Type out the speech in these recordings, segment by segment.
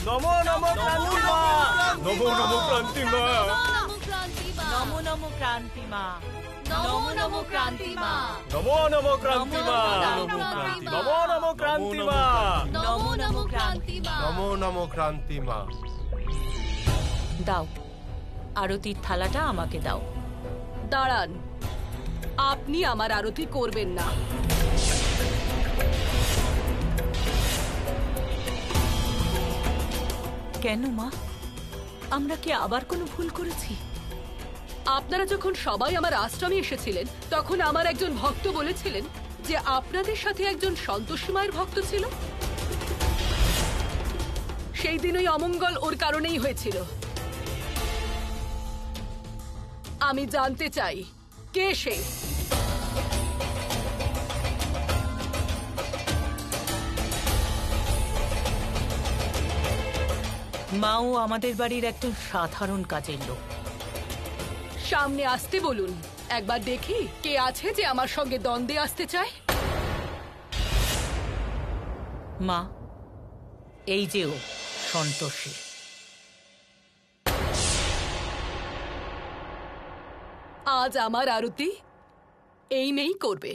নমো নমো ক্রান্তি মা, নমো নমো ক্রান্তি মা, নমো নমো ক্রান্তি মা, নমো নমো ক্রান্তি মা, নমো নমো ক্রান্তি মা, নমো নমো ক্রান্তি মা, নমো নমো ক্রান্তি মা, নমো নমো ক্রান্তি মা। দাও আরতির থালাটা আমাকে দাও। দাঁড়ান, আপনি আমার আরতি করবেন না। কেন মা, আমরা কি আবার কোনো ভুল করেছি? আপনারা যখন সবাই আমার আশ্রমে এসেছিলেন তখন আমার একজন ভক্ত বলেছিলেন যে আপনাদের সাথে একজন সন্তোষী মায়ের ভক্ত ছিল। সেই দিন ওই অমঙ্গল ওর কারণেই হয়েছিল। আমি জানতে চাই কে সে। মাও আমাদের বাড়ির একজন সাধারণ কাজের লোক। সামনে আসতে বলুন, একবার দেখি কে আছে যে আমার সঙ্গে দ্বন্দ্বে আসতে চায়। মা, এই যে ও সন্তোষী। আজ আমার আরতি এই মেয়েই করবে।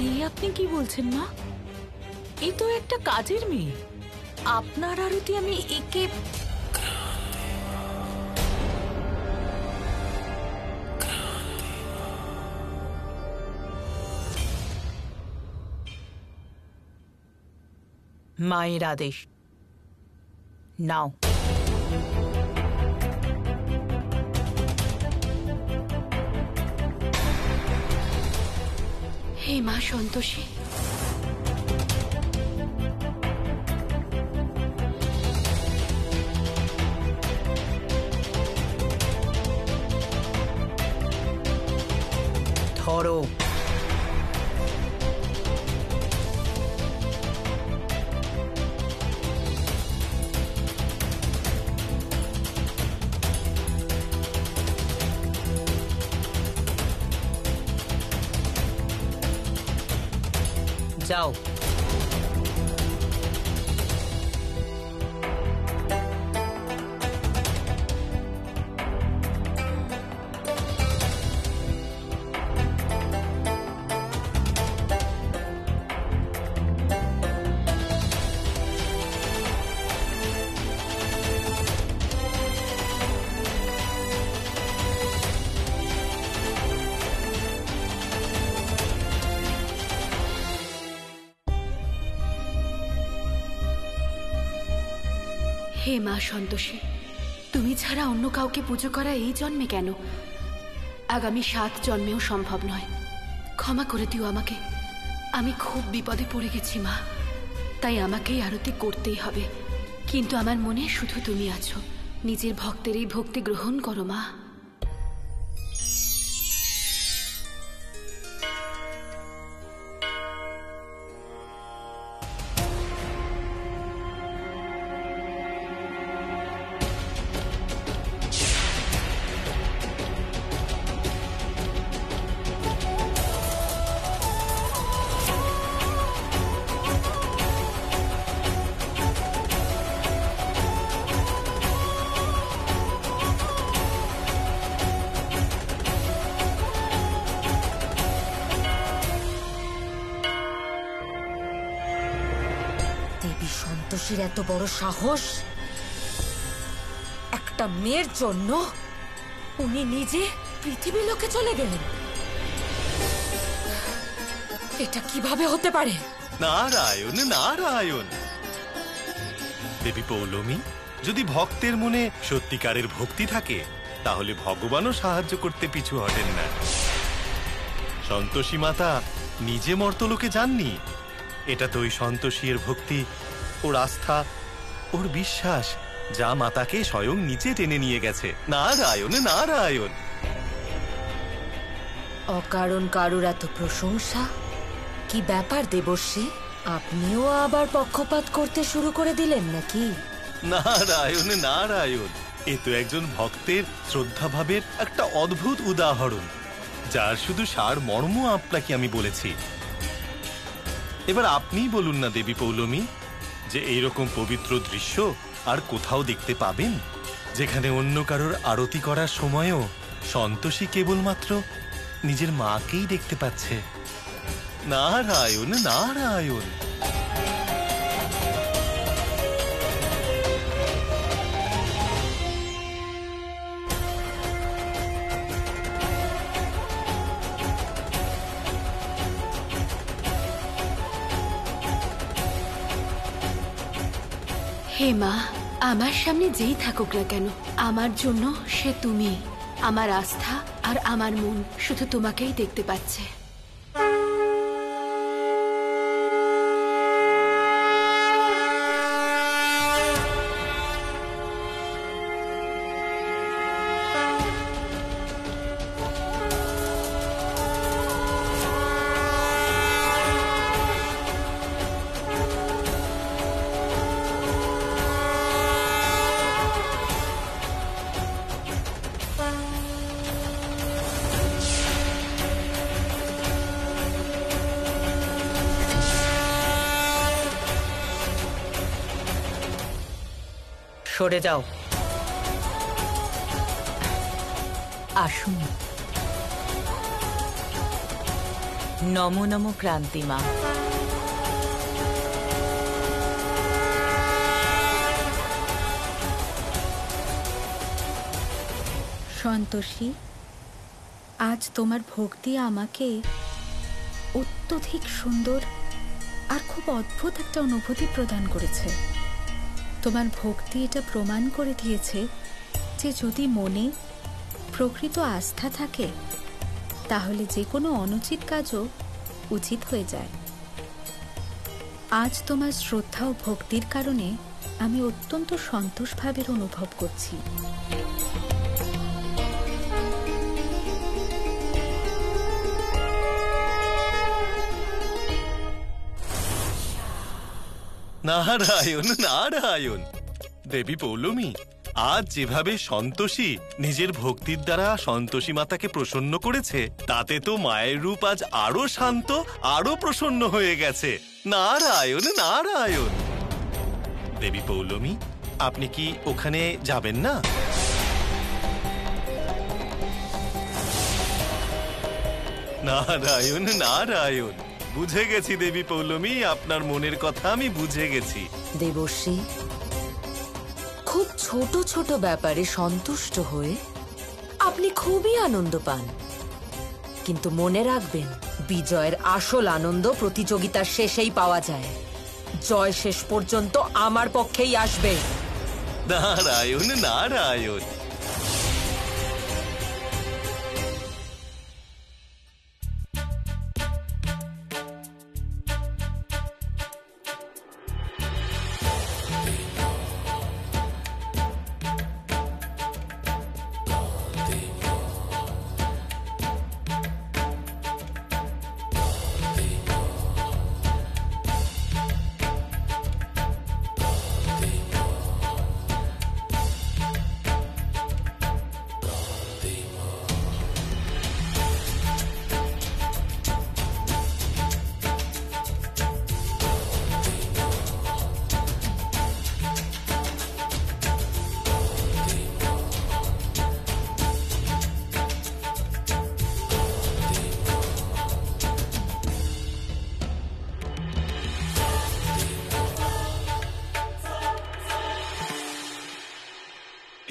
এই আপনি কি বলছেন মা? এ তো একটা কাজের মেয়ে। আপনার আরতি আমি একে... মায়ের আদেশ, নাও। হে মা সন্তোষী, ধরো। যাও। হে মা সন্তোষী, তুমি ছাড়া অন্য কাউকে পুজো করা এই জন্মে কেন, আগামী 7 জন্মেও সম্ভব নয়। ক্ষমা করে দিও আমাকে, আমি খুব বিপদে পড়ে গেছি মা, তাই আমাকেই আরতি করতেই হবে। কিন্তু আমার মনে শুধু তুমি আছো, নিজের ভক্তের এই ভক্তি গ্রহণ করো মা। দেবী সন্তোষীর এত বড় সাহস, একটা মেয়ের জন্য উনি নিজে পৃথিবী লোকে চলে গেলেন। এটা কিভাবে হতে পারে? নারায়ণ নারায়ণ। দেবী পৌলমী, যদি ভক্তের মনে সত্যিকারের ভক্তি থাকে তাহলে ভগবানও সাহায্য করতে পিছু হটেন না। সন্তোষী মাতা নিজে মর্তলোকে যাননি, এটা তো ওই সন্তোষীর ভক্তি, ওর আস্থা, ওর বিশ্বাস যা মাতাকে স্বয়ং নিচে টেনে নিয়ে গেছে। নারায়ণ নারায়ণ। অকারণ কারুর এত প্রশংসা? কি ব্যাপার দেবর্ষী, আপনিও আবার পক্ষপাত করতে শুরু করে দিলেন নাকি? নারায়ণ নারায়ণ, এ তো একজন ভক্তের শ্রদ্ধাভাবের একটা অদ্ভুত উদাহরণ, যার শুধু সার মর্ম আপনাকে আমি বলেছি। এবার আপনিই বলুন না দেবী পৌলমী, যে এইরকম পবিত্র দৃশ্য আর কোথাও দেখতে পাবেন, যেখানে অন্য কারোর আরতি করার সময়ও সন্তোষী কেবলমাত্র নিজের মাকেই দেখতে পাচ্ছে। নারায়ণ নারায়ণ। হে মা, আমার সামনে যেই থাকুক না কেন, আমার জন্য সে তুমি। আমার আস্থা আর আমার মন শুধু তোমাকেই দেখতে পাচ্ছে। সরে যাও। আসুন। নমো নমো ক্রান্তিমা। সন্তোষী, আজ তোমার ভক্তি আমাকে অত্যধিক সুন্দর আর খুব অদ্ভুত একটা অনুভূতি প্রদান করেছে। তোমার ভক্তি এটা প্রমাণ করে দিয়েছে যে যদি মনে প্রকৃত আস্থা থাকে তাহলে যে কোনো অনুচিত কাজও উচিত হয়ে যায়। আজ তোমার শ্রদ্ধা ও ভক্তির কারণে আমি অত্যন্ত সন্তোষ ভাবের অনুভব করছি। নারায়ণ নারায়ণ। দেবী পৌলমী, আজ যেভাবে সন্তোষী নিজের ভক্তির দ্বারা সন্তোষী মাতাকে প্রসন্ন করেছে, তাতে তো মায়ের রূপ আজ আরো শান্ত, আরো প্রসন্ন হয়ে গেছে। নারায়ণ নারায়ণ। দেবী পৌলমী, আপনি কি ওখানে যাবেন না? নারায়ণ নারায়ণ। বুঝে গেছি দেবী পৌলমী, আপনার মনের কথা আমি বুঝে গেছি। দেবশ্রী, খুব ছোট ছোট ব্যাপারে সন্তুষ্ট হয়ে আপনি খুবই আনন্দ পান, কিন্তু মনে রাখবেন, বিজয়ের আসল আনন্দ প্রতিযোগিতার শেষেই পাওয়া যায়। জয় শেষ পর্যন্ত আমার পক্ষেই আসবে। নারায়ণ নারায়ণ।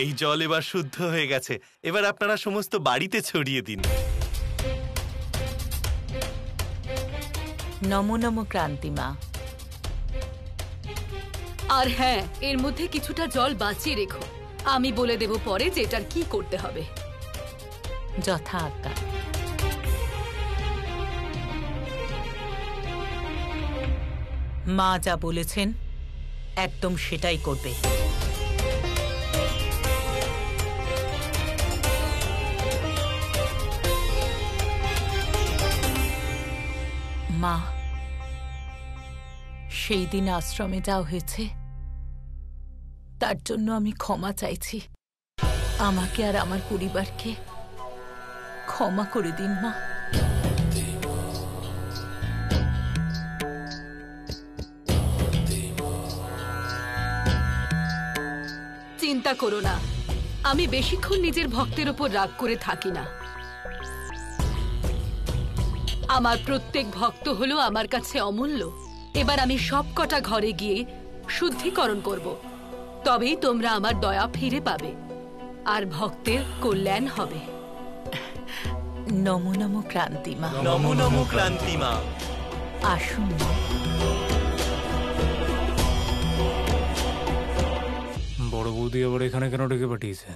এই জল এবার শুদ্ধ হয়ে গেছে। এবার আপনারা সমস্ত বাড়িতে ছড়িয়ে দিন। নমো নমো ক্রান্তিমা। আর হ্যাঁ, এর মধ্যে কিছুটা জল বাঁচিয়ে রেখো। আমি বলে দেব পরে যে এটার কি করতে হবে। যথা আজ্ঞা। মা যা বলেছেন একদম সেটাই করবে। মা, সেই দিন আশ্রমে যাওয়া হয়েছে, তার জন্য আমি ক্ষমা চাইছি। আমাকে আর আমার পরিবারকে ক্ষমা করে দিন মা। চিন্তা করো না, আমি বেশিক্ষণ নিজের ভক্তের ওপর রাগ করে থাকি না। আমার প্রত্যেক ভক্ত হলো আমার কাছে অমূল্য। এবার আমি সব কটা ঘরে গিয়ে শুদ্ধিকরণ করব, তবেই তোমরা আমার দয়া ফিরে পাবে আর ভক্তের কল্যাণ হবে। নমো নমো ক্রান্তিমা। নমো নমো ক্রান্তিমা। আসুন। বড় বৌদি আবার এখানে কেন ডেকে পাঠিয়েছে?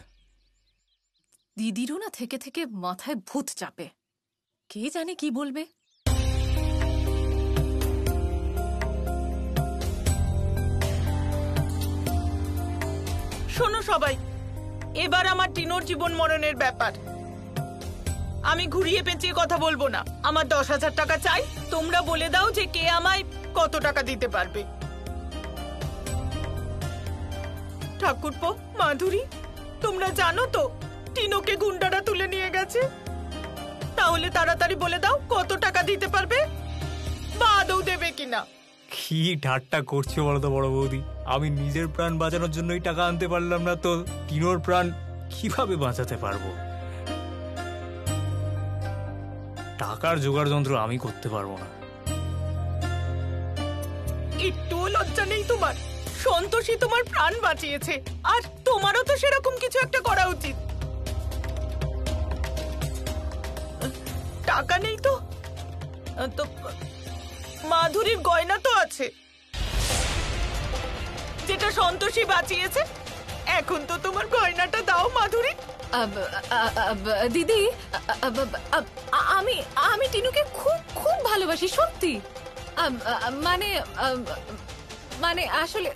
দিদিরও না থেকে থেকে মাথায় ভূত চাপে, কে জানে কি বলবে। শোনো সবাই, এবার আমার টিনোর জীবন মরণের ব্যাপার। আমি ঘুরিয়ে পেঁচিয়ে কথা বলবো না। আমার 10,000 টাকা চাই। তোমরা বলে দাও যে কে আমায় কত টাকা দিতে পারবে। ঠাকুরপো, মাধুরী, তোমরা জানো তো টিনোকে গুন্ডারা তুলে নিয়ে গেছে। তাহলে তাড়াতাড়ি বলে দাও কত টাকা দিতে পারবে, বা আদৌ দেবে কিনা। কি ঠাট্টা করছো বলো তো বড় বৌদি? আমি নিজের প্রাণ বাঁচানোর জন্যই টাকা আনতে পারলাম না, তো টিনোর প্রাণ কিভাবে বাঁচাতে পারবো? টাকার জোগাড় যন্ত্র আমি করতে পারবো না। একটুও লজ্জা নেই তোমার? সন্তোষী তোমার প্রাণ বাঁচিয়েছে, আর তোমারও তো সেরকম কিছু একটা করা উচিত। টাকা নেই তো মাধুরীর গয়না তো আছে, যেটা সন্তোষী বাঁচিয়েছে। এখন তো তোমার গয়নাটা দাও মাধুরী। দিদি, আমি আমি টিনুকে খুব খুব ভালোবাসি, সত্যি। মানে মানে আসলে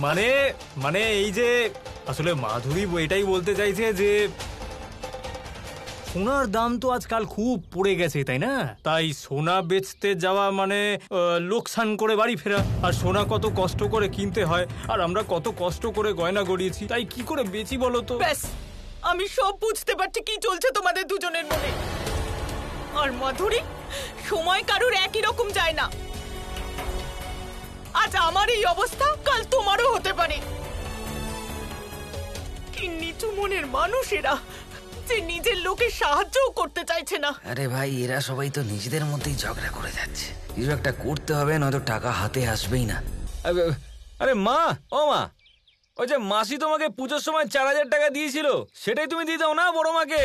মানে মানে এই যে আসলে মাধুরী এটাই বলতে চাইছে যে সোনার দাম তো আজকাল খুব পড়ে গেছে, তাই না? তাই সোনা বেচতে যাওয়া মানে লোকসান করে বাড়ি ফেরা। আর সোনা কত কষ্ট করে কিনতে হয়, আর আমরা কত কষ্ট করে গয়না গড়িয়েছি, তাই কি করে বেচি বলো তো? ব্যাস, আমি সব বুঝতে পারছি কি চলছে তোমাদের দুজনের মনে। আর মাধুরী, সময় কারুর একই রকম যায় না। আজ আমার এই অবস্থা, কাল তোমারও হতে পারে। কি নিচু মনের মানুষেরা, যে নিজের লোকের সাহায্যও করতে চাইছে না। আরে ভাই, এরা সবাই তো নিজেদের মধ্যেই ঝগড়া করে যাচ্ছে। কিছু একটা করতে হবে, নয়তো টাকা হাতে আসবেই না। আরে মা, ও মা, ওই যে মাসি তোমাকে পুজোর সময় 4,000 টাকা দিয়েছিল, সেটাই তুমি দিয়ে দাও না বড় মাকে।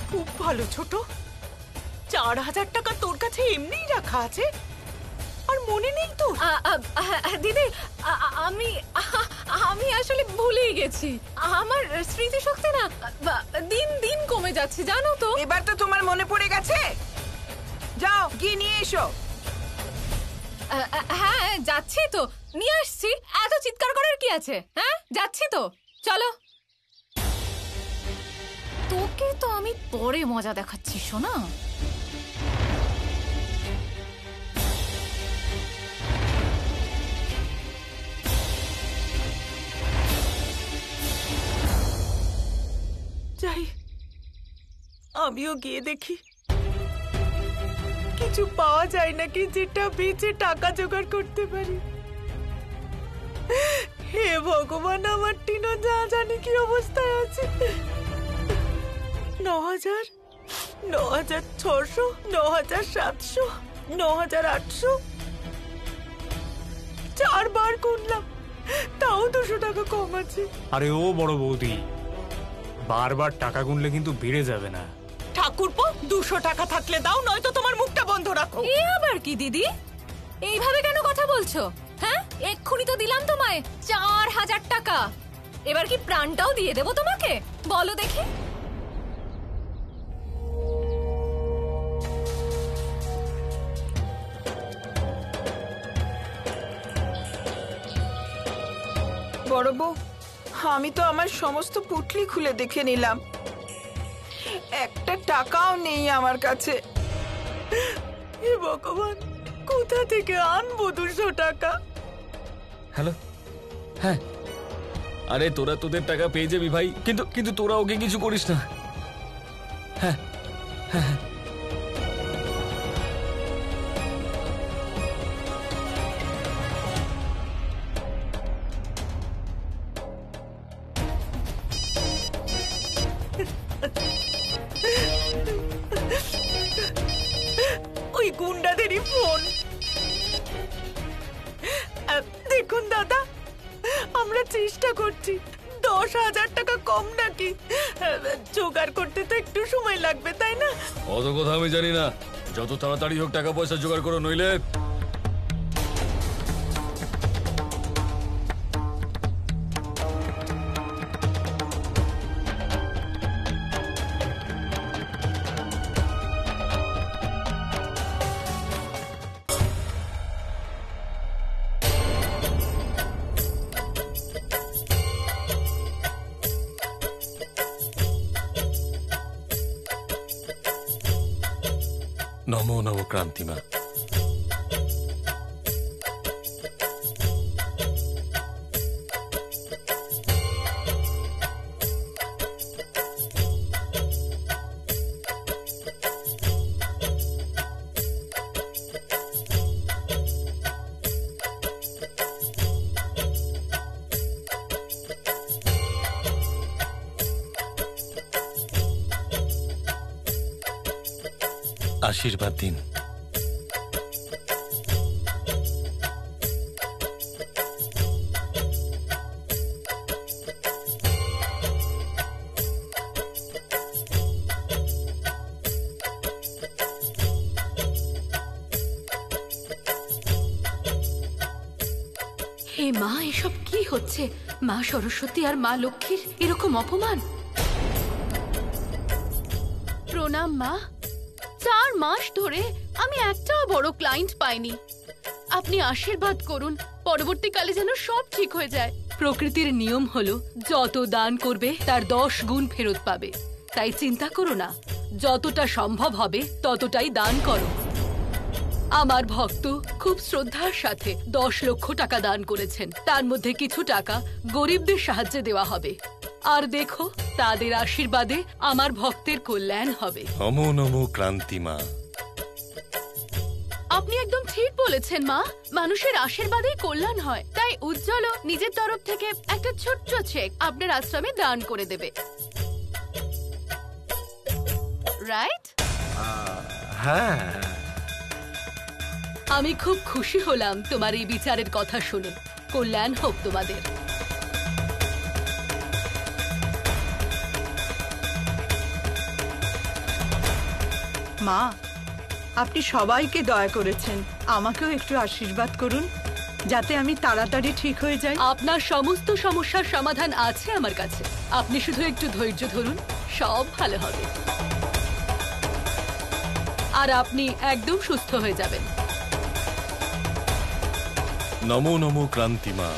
খুব ভালো ছোট, 4,000 টাকা তোর কাছে এমনিই রাখা আছে, আর মনে নেই তো? দিদি, আমি আমি আসলে ভুলেই গেছি। আমার স্মৃতিশক্তি না দিন দিন কমে যাচ্ছে, জানো তো। এবার তো তোমার মনে পড়ে গেছে, যাও গিয়ে নিয়ে এসো। হ্যাঁ, যাচ্ছি তো, নিয়ে আসছি। এত চিৎকার করার কি আছে? হ্যাঁ, যাচ্ছি তো, চলো। তোকে তো আমি পরে মজা দেখাচ্ছি, শোনা। যাই, আমিও গিয়ে দেখি কিছু পাওয়া যায় নাকি, যেটা বেচে টাকা জোগাড় করতে পারি। হে ভগবান, আমার টিনো যা জানি কি অবস্থায় আছে। 9,000, 9,600, 9,700, 9,800, 4 বার গুনলাম, তাও 200 টাকা কম আছে। আরে ও বড় বৌদি, বারবার টাকা গুনলে কিন্তু বেড়ে যাবে না। ঠাকুরপো, 200 টাকা থাকলে দাও, নয়তো তোমার মুখটা বন্ধ রাখো। এ আবার কি দিদি, এইভাবে কেন কথা বলছো? হ্যাঁ, এক্ষুনি তো দিলাম তোমায় 4,000 টাকা। এবার কি প্রাণটাও দিয়ে দেবো তোমাকে? বলো দেখি। বড় বউ, আমি তো আমার সমস্ত পুটলি খুলে দেখে নিলাম, একটা টাকাও নেই আমার কাছে। হে ভগবান, কোথা থেকে আনবো 200 টাকা? হ্যালো, হ্যাঁ, আরে তোরা তোদের টাকা পেয়ে যাবি ভাই, কিন্তু কিন্তু তোরা ওকে কিছু করিস না। হ্যাঁ হ্যাঁ হ্যাঁ। ওই গুন্ডাদেরই ফোন। দেখুন দাদা, আমরা চেষ্টা করছি, 10,000 টাকা কম নাকি? জোগাড় করতে তো একটু সময় লাগবে, তাই না? অত কথা আমি জানি না, যত তাড়াতাড়ি হোক টাকা পয়সা জোগাড় করো, নইলে নমো নমো ক্রান্তিমা। আশীর্বাদ দিন। হে মা, এসব কি হচ্ছে? মা সরস্বতী আর মা লক্ষ্মীর এরকম অপমান। প্রণাম মা। 4 মাস ধরে আমি একটাও বড় ক্লায়েন্ট পাইনি। আপনি আশীর্বাদ করুন, পরবর্তীকালে যেন সব ঠিক হয়ে যায়। প্রকৃতির নিয়ম হলো যত দান করবে তার 10 গুণ ফেরত পাবে, তাই চিন্তা করো না, যতটা সম্ভব হবে ততটাই দান করো। আমার ভক্ত খুব শ্রদ্ধার সাথে 10 লক্ষ টাকা দান করেছেন, তার মধ্যে কিছু টাকা গরিবদের সাহায্যে দেওয়া হবে। আর দেখো, তাদের আশীর্বাদে আমার ভক্তের কল্যাণ হবে। নমো নমো ক্রান্তিমা। আপনি একদম ঠিক বলেছেন মা, মানুষের আশীর্বাদেই কল্যাণ হয়। তাই উজ্জ্বল নিজের তরফ থেকে একটা ছোট্ট চেক আপনার আশ্রমে দান করে দেবে, রাইট? হ্যাঁ, আমি খুব খুশি হলাম তোমার এই বিচারের কথা শুনে। কল্যাণ হোক তোমাদের। মা, আপনি সবাইকে দয়া করেছেন, আমাকেও একটু আশীর্বাদ করুন যাতে আমি তাড়াতাড়ি ঠিক হয়ে যাই। আপনার সমস্ত সমস্যার সমাধান আছে আমার কাছে, আপনি শুধু একটু ধৈর্য ধরুন, সব ভালো হবে। আর আপনি একদম সুস্থ হয়ে যাবেন। নমো নমো ক্রান্তিমা।